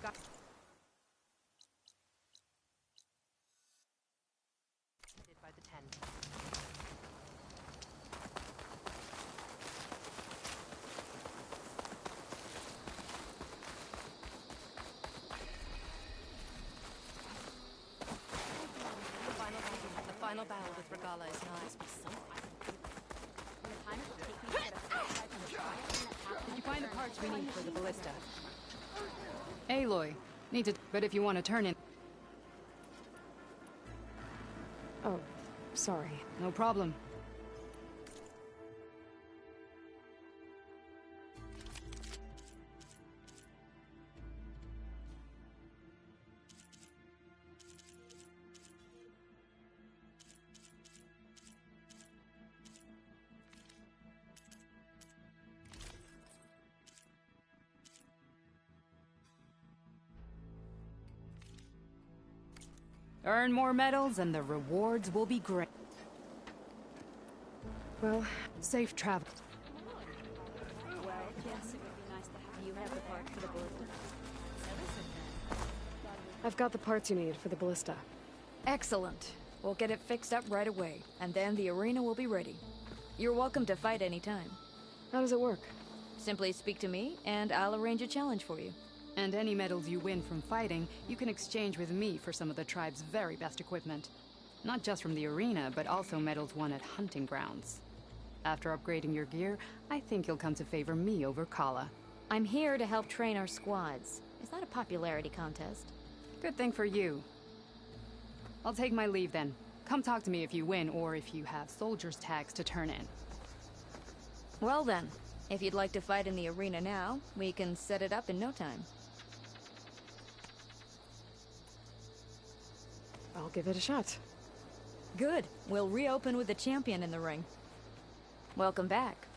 got by the tent. The final battle with Regala is nigh. Did you find the parts we need for the ballista? Aloy. Need to... But if you want to turn in... Oh, sorry. No problem. Earn more medals and the rewards will be great. Well, safe travel. Well, yes, it would be nice to have you have the parts for the ballista. I've got the parts you need for the ballista. Excellent. We'll get it fixed up right away, and then the arena will be ready. You're welcome to fight anytime. How does it work? Simply speak to me, and I'll arrange a challenge for you. And any medals you win from fighting, you can exchange with me for some of the tribe's very best equipment. Not just from the arena, but also medals won at hunting grounds. After upgrading your gear, I think you'll come to favor me over Kala. I'm here to help train our squads. It's not a popularity contest. Good thing for you. I'll take my leave then. Come talk to me if you win, or if you have soldiers' tags to turn in. Well then, if you'd like to fight in the arena now, we can set it up in no time. I'll give it a shot. Good. We'll reopen with the champion in the ring. Welcome back.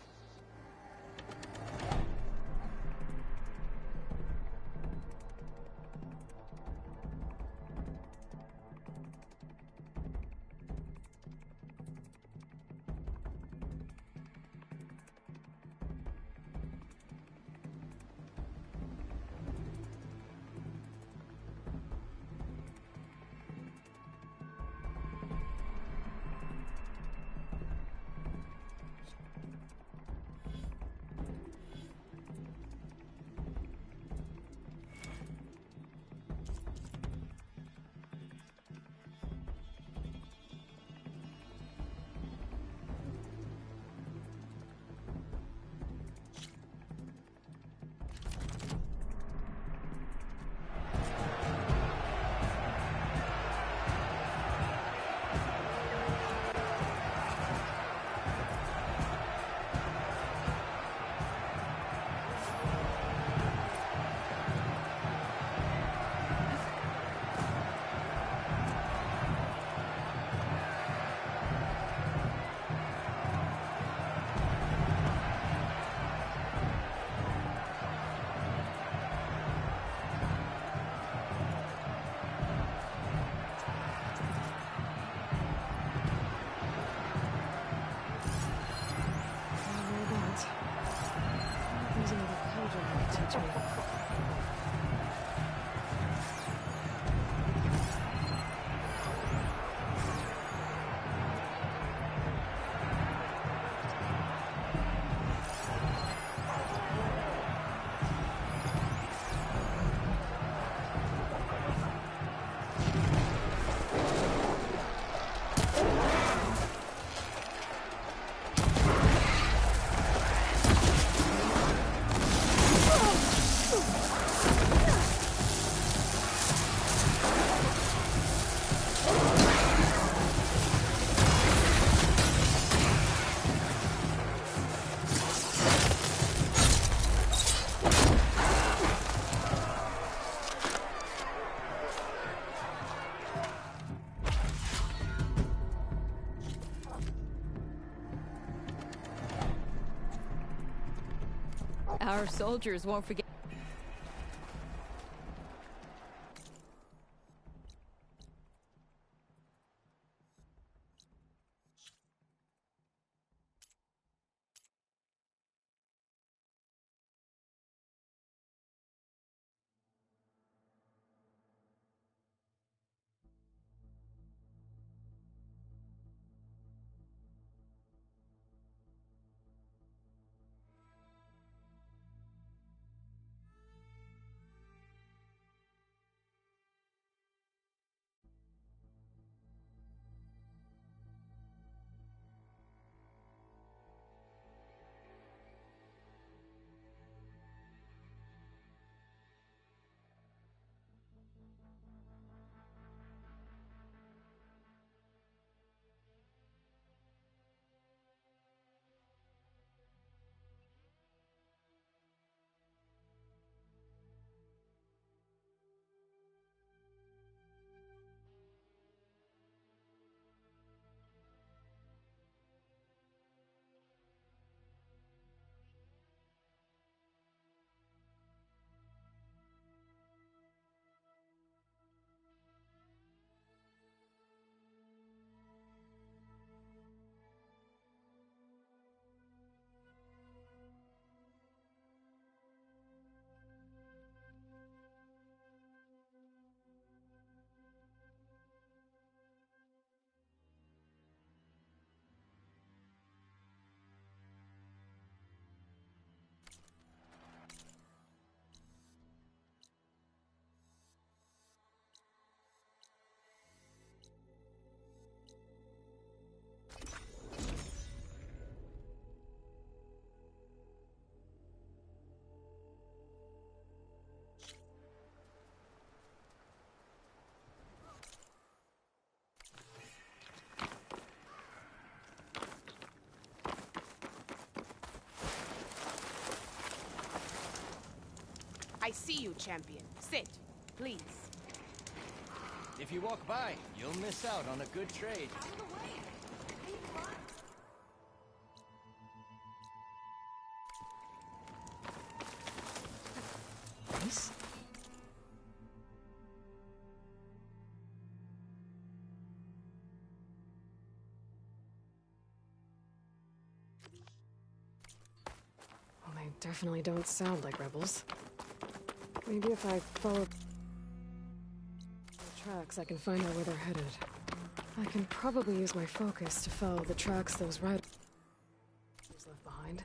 Our soldiers won't forget. see you, champion. Sit, please. If you walk by, you'll miss out on a good trade. Nice. Well, they definitely don't sound like rebels. Maybe if I follow the tracks, I can find out where they're headed. I can probably use my focus to follow the tracks those riders left behind.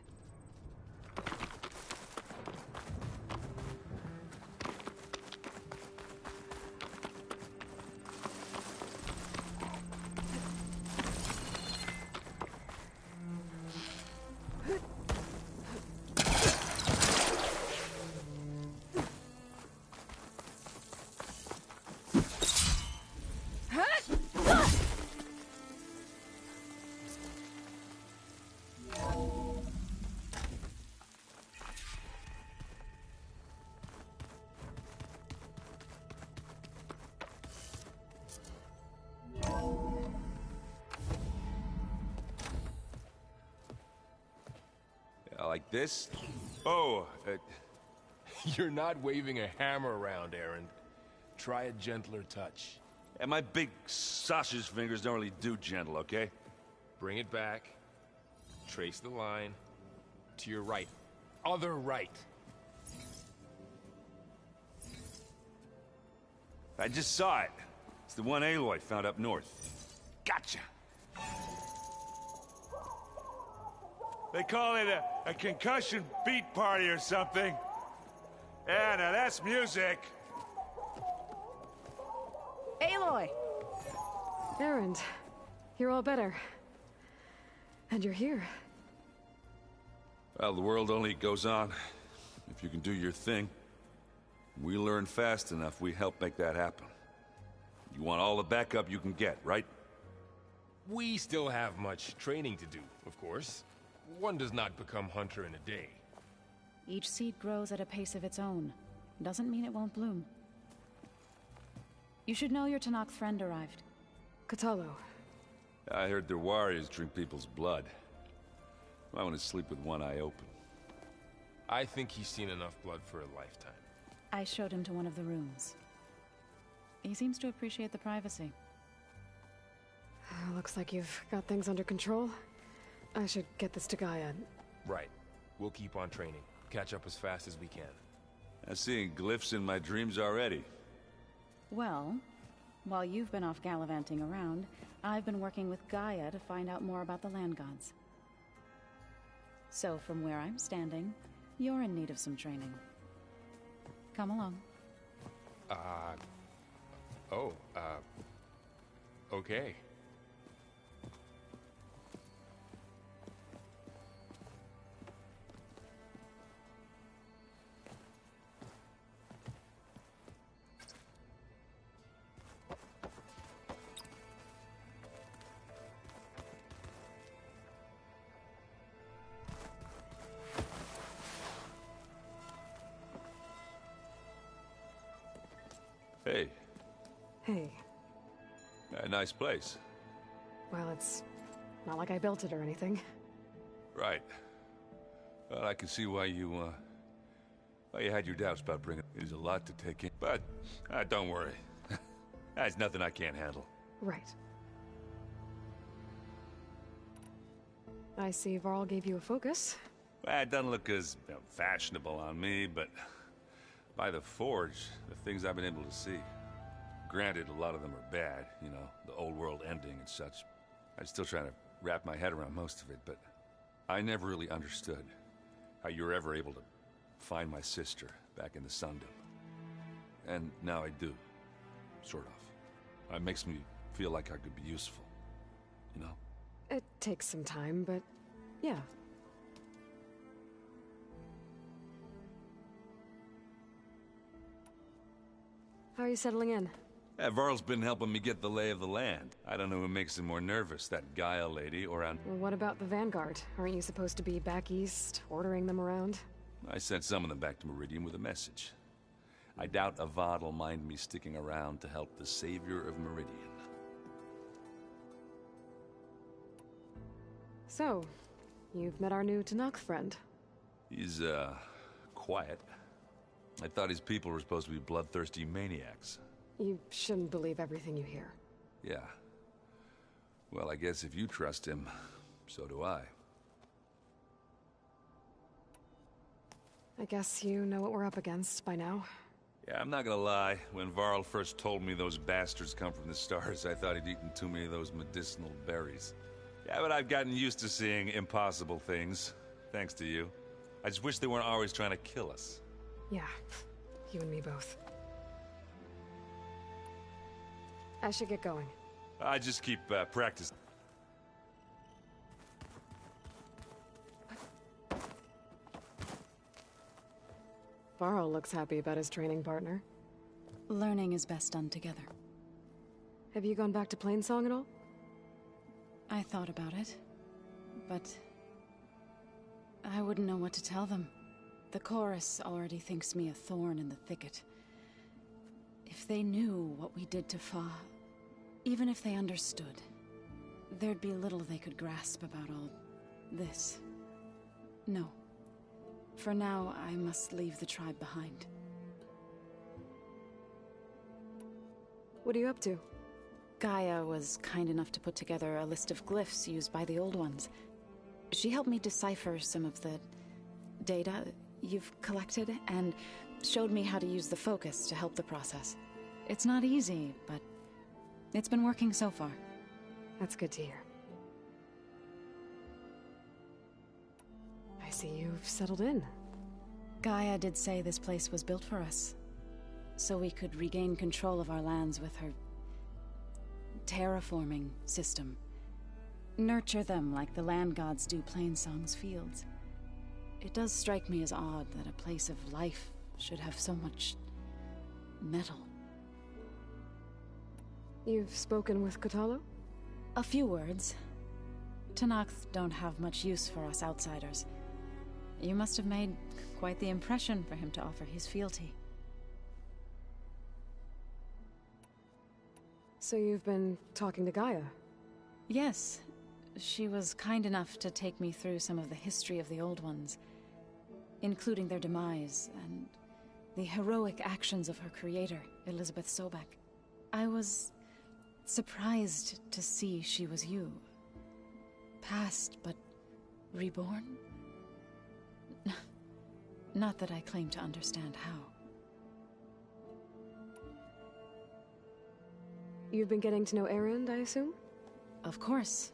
Like this? Oh, You're not waving a hammer around, Aaron. Try a gentler touch. and my big sausage fingers don't really do gentle, okay? Bring it back. Trace the line. To your right. Other right. I just saw it. It's the one Aloy found up north. Gotcha! They call it a concussion beat party or something. Yeah, now that's music. Aloy! Erend, you're all better. And you're here. Well, the world only goes on if you can do your thing. We learn fast enough, we help make that happen. You want all the backup you can get, right? We still have much training to do, of course. One does not become hunter in a day. Each seed grows at a pace of its own. Doesn't mean it won't bloom. You should know your Tanakh friend arrived. Katalo. I heard their warriors drink people's blood. I want to sleep with one eye open. I think he's seen enough blood for a lifetime. I showed him to one of the rooms. He seems to appreciate the privacy. Looks like you've got things under control. I should get this to Gaia. Right. We'll keep on training. Catch up as fast as we can. I'm seeing glyphs in my dreams already. Well, while you've been off gallivanting around, I've been working with Gaia to find out more about the land gods. So from where I'm standing, you're in need of some training. Come along. Okay. Hey, Hey. a nice place. Well, it's not like I built it or anything. Right. Well, I can see why you had your doubts about bringing it. It is a lot to take in. But, don't worry. That's nothing I can't handle. Right. I see Varl gave you a focus. Well, it doesn't look as fashionable on me, but by the Forge, the things I've been able to see. Granted, a lot of them are bad, you know, the old world ending and such. I'm still trying to wrap my head around most of it, but I never really understood how you were ever able to find my sister back in the Sundom. And now I do, sort of. It makes me feel like I could be useful, you know? It takes some time, but yeah. How are you settling in? Varl's been helping me get the lay of the land. I don't know who makes him more nervous, that Gaia lady or Well, what about the Vanguard? Aren't you supposed to be back east, ordering them around? I sent some of them back to Meridian with a message. I doubt Avad will mind me sticking around to help the savior of Meridian. So, you've met our new Tanakh friend. He's, quiet. I thought his people were supposed to be bloodthirsty maniacs. You shouldn't believe everything you hear. Yeah. Well, I guess if you trust him, so do I. I guess you know what we're up against by now. Yeah, I'm not gonna lie. When Varl first told me those bastards come from the stars, I thought he'd eaten too many of those medicinal berries. Yeah, but I've gotten used to seeing impossible things, thanks to you. I just wish they weren't always trying to kill us. Yeah, you and me both. I should get going. I just keep practicing. Varl looks happy about his training partner. Learning is best done together. Have you gone back to Plainsong at all? I thought about it, but I wouldn't know what to tell them. The chorus already thinks me a thorn in the thicket. If they knew what we did to Fa, even if they understood, there'd be little they could grasp about all this. No. For now, I must leave the tribe behind. What are you up to? Gaia was kind enough to put together a list of glyphs used by the Old Ones. She helped me decipher some of the data you've collected, and showed me how to use the focus to help the process. It's not easy, but it's been working so far. That's good to hear. I see you've settled in. Gaia did say this place was built for us, so we could regain control of our lands with her terraforming system. Nurture them like the land gods do Plainsong's fields. It does strike me as odd that a place of life should have so much metal. You've spoken with Kotallo? A few words. Tanakh don't have much use for us outsiders. You must have made quite the impression for him to offer his fealty. So you've been talking to Gaia? Yes. She was kind enough to take me through some of the history of the Old Ones, including their demise and the heroic actions of her creator, Elizabeth Sobek. I was surprised to see she was you. Past, but reborn? Not that I claim to understand how. You've been getting to know Erend, I assume? Of course.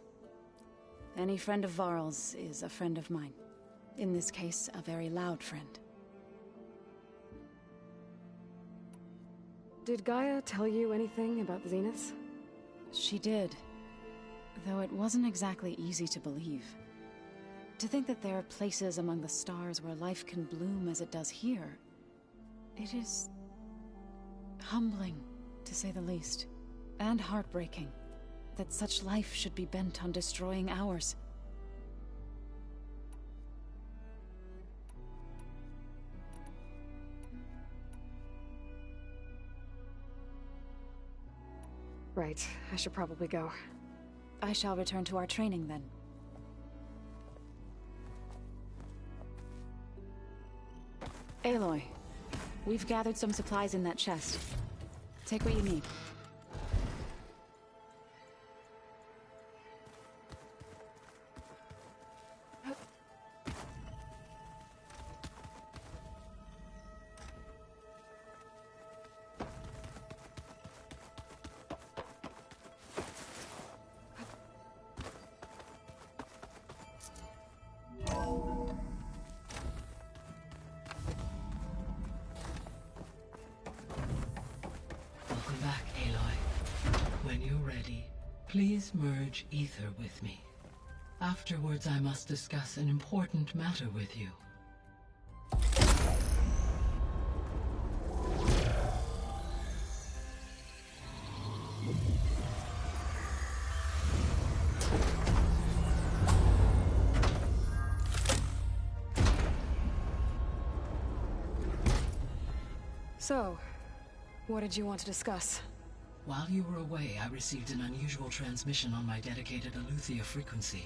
Any friend of Varl's is a friend of mine. In this case, a very loud friend. Did Gaia tell you anything about the Zeniths? She did. Though it wasn't exactly easy to believe. To think that there are places among the stars where life can bloom as it does here. It is humbling, to say the least. And heartbreaking. That such life should be bent on destroying ours. Right, I should probably go. I shall return to our training then. Aloy, we've gathered some supplies in that chest. Take what you need. Welcome back, Aloy. When you're ready, please merge ether with me. Afterwards, I must discuss an important matter with you. So, what did you want to discuss? While you were away, I received an unusual transmission on my dedicated Aletheia frequency.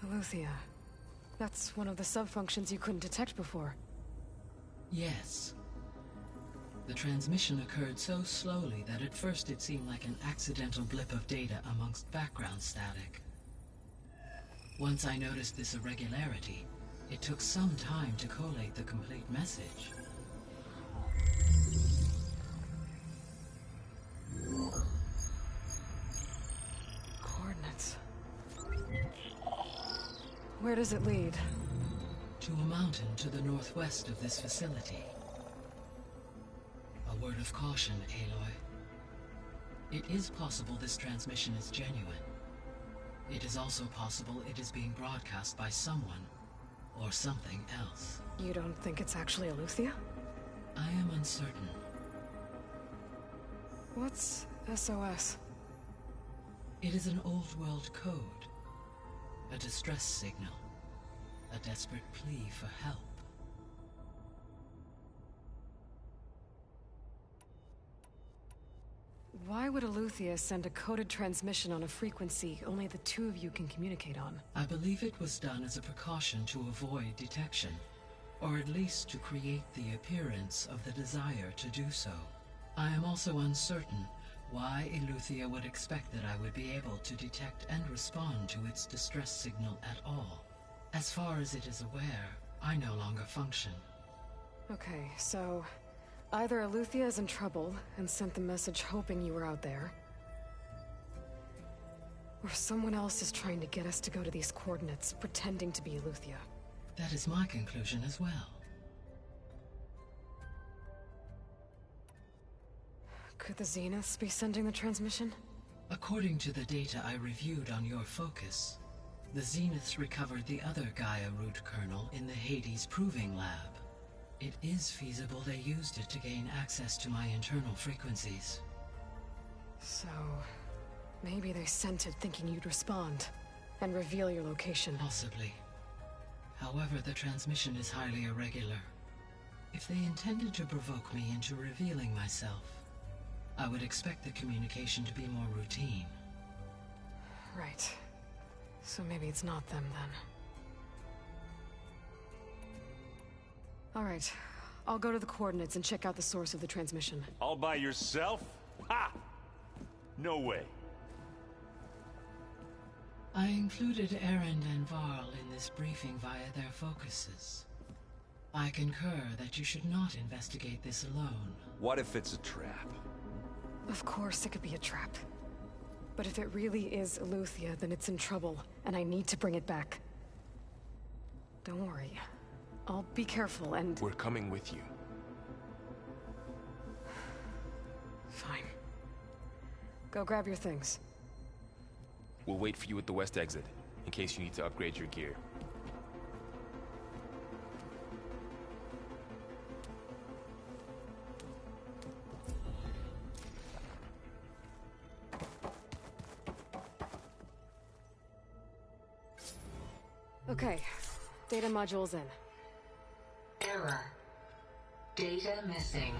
Aletheia. That's one of the sub-functions you couldn't detect before. Yes. The transmission occurred so slowly that at first it seemed like an accidental blip of data amongst background static. Once I noticed this irregularity, it took some time to collate the complete message. Coordinates. Where does it lead? To a mountain to the northwest of this facility. A word of caution, Aloy. It is possible this transmission is genuine. It is also possible it is being broadcast by someone or something else. You don't think it's actually Aletheia? I am uncertain. What's SOS? It is an old world code. A distress signal. A desperate plea for help. Why would Aletheia send a coded transmission on a frequency only the two of you can communicate on? I believe it was done as a precaution to avoid detection, or at least to create the appearance of the desire to do so. I am also uncertain why Aletheia would expect that I would be able to detect and respond to its distress signal at all. As far as it is aware, I no longer function. Okay, so either Aletheia is in trouble and sent the message hoping you were out there, or someone else is trying to get us to go to these coordinates, pretending to be Aletheia. That is my conclusion as well. Could the Zeniths be sending the transmission? According to the data I reviewed on your focus, the Zeniths recovered the other Gaia root kernel in the Hades Proving Lab. It is feasible they used it to gain access to my internal frequencies. So, maybe they sent it thinking you'd respond and reveal your location. Possibly. However, the transmission is highly irregular. If they intended to provoke me into revealing myself, I would expect the communication to be more routine. Right. So maybe it's not them then. All right. I'll go to the coordinates and check out the source of the transmission. All by yourself? Ha! No way. I included Erend and Varl in this briefing via their focuses. I concur that you should not investigate this alone. What if it's a trap? Of course it could be a trap. But if it really is Aletheia, then it's in trouble, and I need to bring it back. Don't worry. I'll be careful and... We're coming with you. Fine. Go grab your things. We'll wait for you at the west exit, in case you need to upgrade your gear. Okay. Data module's in. Error. Data missing.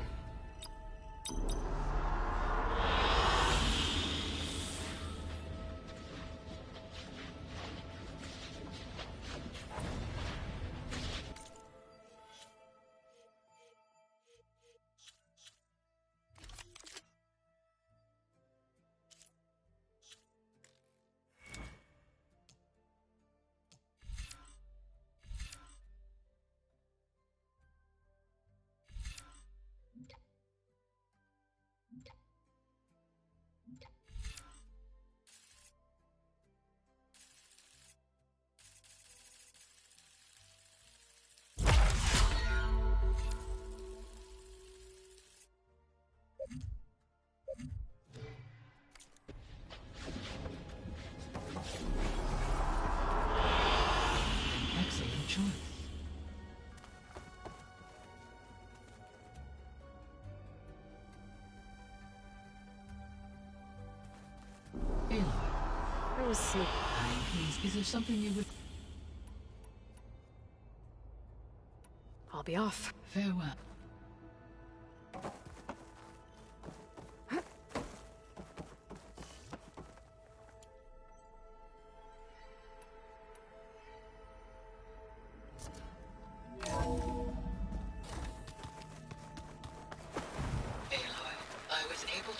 Excellent choice. Aloy. I was sneaky. Please, is there something you would... I'll be off. Farewell.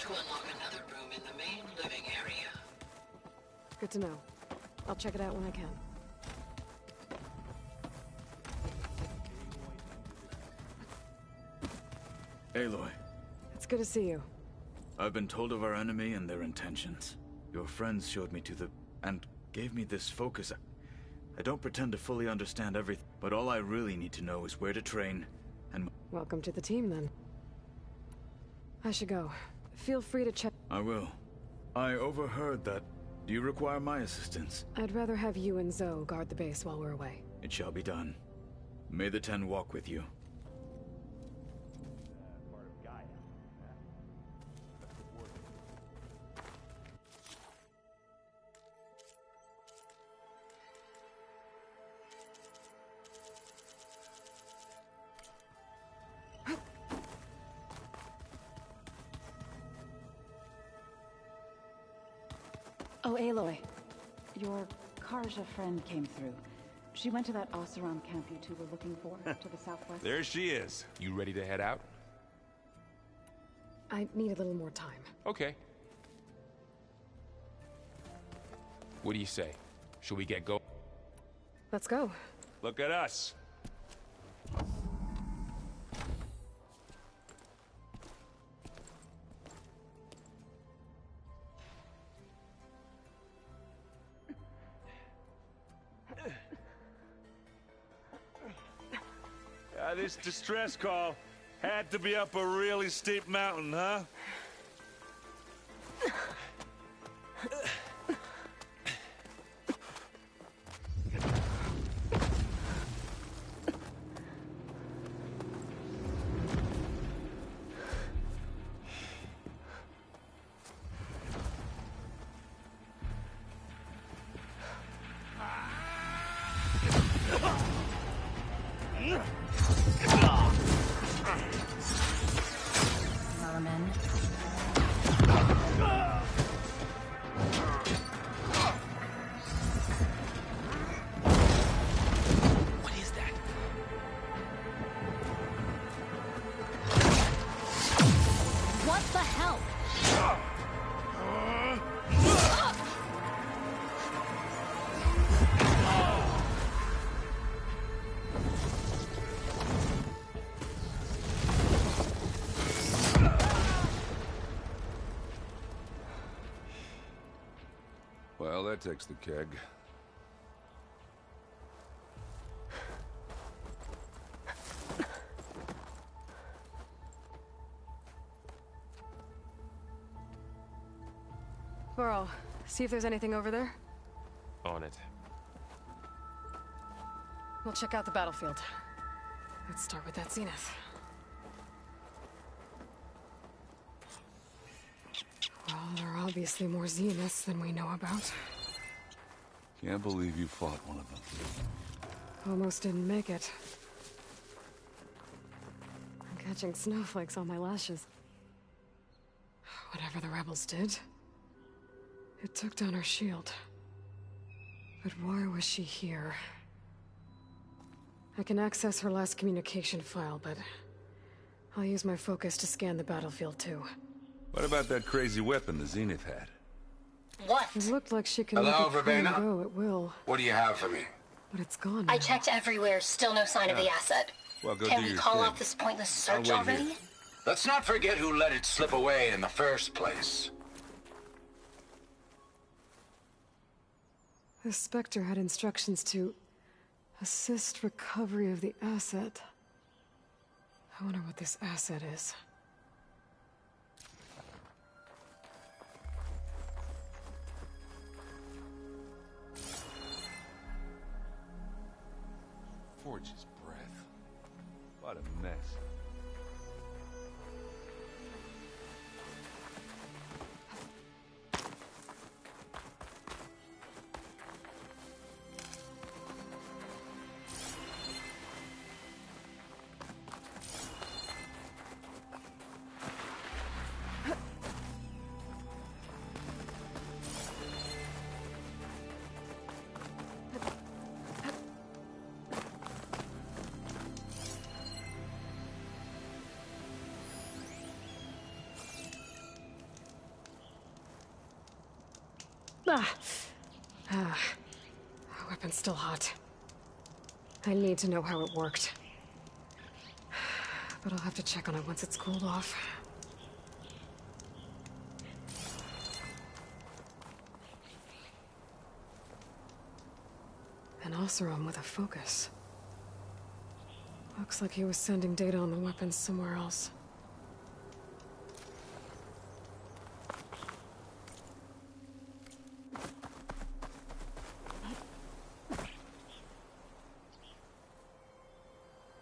to unlock another room in the main living area. Good to know. I'll check it out when I can. Aloy. It's good to see you. I've been told of our enemy and their intentions. Your friends showed me to the... and gave me this focus. I don't pretend to fully understand everything, but all I really need to know is where to train, and... Welcome to the team, then. I should go. Feel free to check... I will. I overheard that. Do you require my assistance? I'd rather have you and Zoe guard the base while we're away. It shall be done. May the Ten walk with you. Oh, Aloy. Your Karja friend came through. She went to that Oseram camp you two were looking for, to the southwest. There she is. You ready to head out? I need a little more time. Okay. What do you say? Should we get going? Let's go. Look at us. This distress call had to be up a really steep mountain, huh? Well, that takes the keg. Burl, see if there's anything over there. On it. We'll check out the battlefield. Let's start with that zenith. Well, there are obviously more zeniths than we know about. Can't believe you fought one of them. Almost didn't make it. I'm catching snowflakes on my lashes. Whatever the rebels did, it took down her shield. But why was she here? I can access her last communication file, but I'll use my focus to scan the battlefield too. What about that crazy weapon the Zenith had? What? It looked like she can Hello, make it come and Verbena? go at will. What do you have for me? But it's gone now. I checked everywhere, still no sign of the asset. Well, go Can do we your call thing. off this pointless search I'll wait already? here. Let's not forget who let it slip away in the first place. The Spectre had instructions to assist recovery of the asset. I wonder what this asset is. Forge's breath. What a mess. Weapon's still hot. I need to know how it worked. But I'll have to check on it once it's cooled off. An Oseram with a focus. Looks like he was sending data on the weapons somewhere else.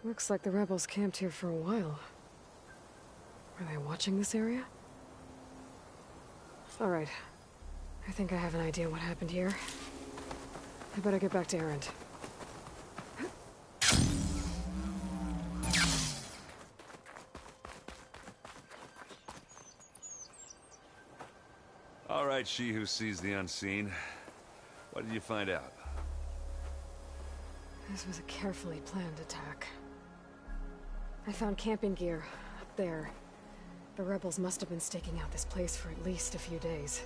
Looks like the rebels camped here for a while. Were they watching this area? Alright. I think I have an idea what happened here. I better get back to Erend. All right, she who sees the unseen. What did you find out? This was a carefully planned attack. I found camping gear up there. The rebels must have been staking out this place for at least a few days.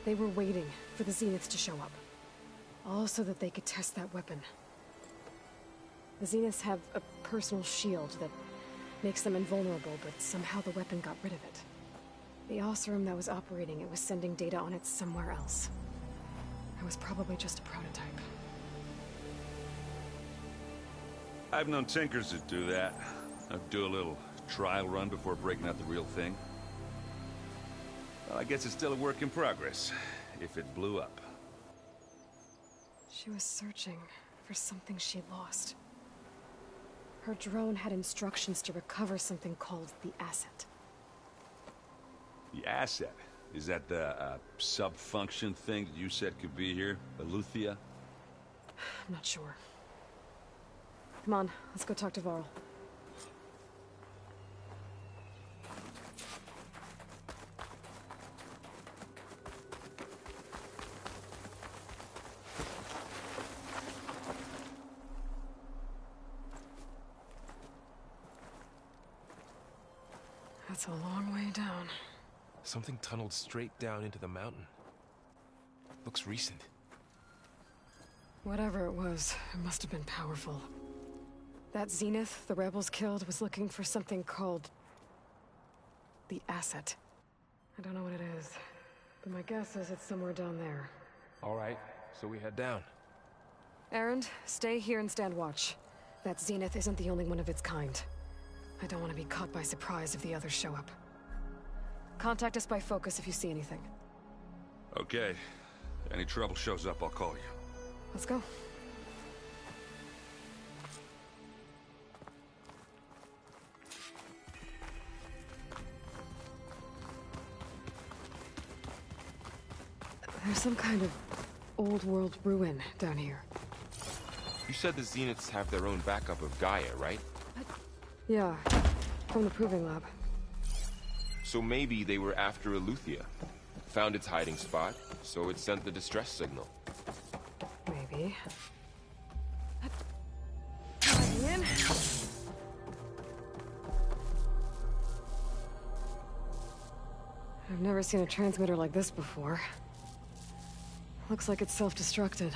They were waiting for the Zeniths to show up. All so that they could test that weapon. The Zeniths have a personal shield that makes them invulnerable, but somehow the weapon got rid of it. The Oseram that was operating it was sending data on it somewhere else. It was probably just a prototype. I've known tinkers that do that. I'd do a little trial run before breaking out the real thing. Well, I guess it's still a work in progress, if it blew up. She was searching for something she lost. Her drone had instructions to recover something called the asset. The asset? Is that the sub-function thing that you said could be here? Eleuthia? I'm not sure. Come on, let's go talk to Varl. That's a long way down. Something tunneled straight down into the mountain. Looks recent. Whatever it was, it must have been powerful. That Zenith the rebels killed was looking for something called the asset. I don't know what it is, but my guess is it's somewhere down there. All right, so we head down. Erend, stay here and stand watch. That Zenith isn't the only one of its kind. I don't want to be caught by surprise if the others show up. Contact us by focus if you see anything. Okay. Any trouble shows up, I'll call you. Let's go. There's some kind of old-world ruin down here. You said the Zeniths have their own backup of Gaia, right? Yeah, from the Proving Lab. So maybe they were after Eleuthia. Found its hiding spot, so it sent the distress signal. Maybe. Diving in. I've never seen a transmitter like this before. Looks like it's self-destructed.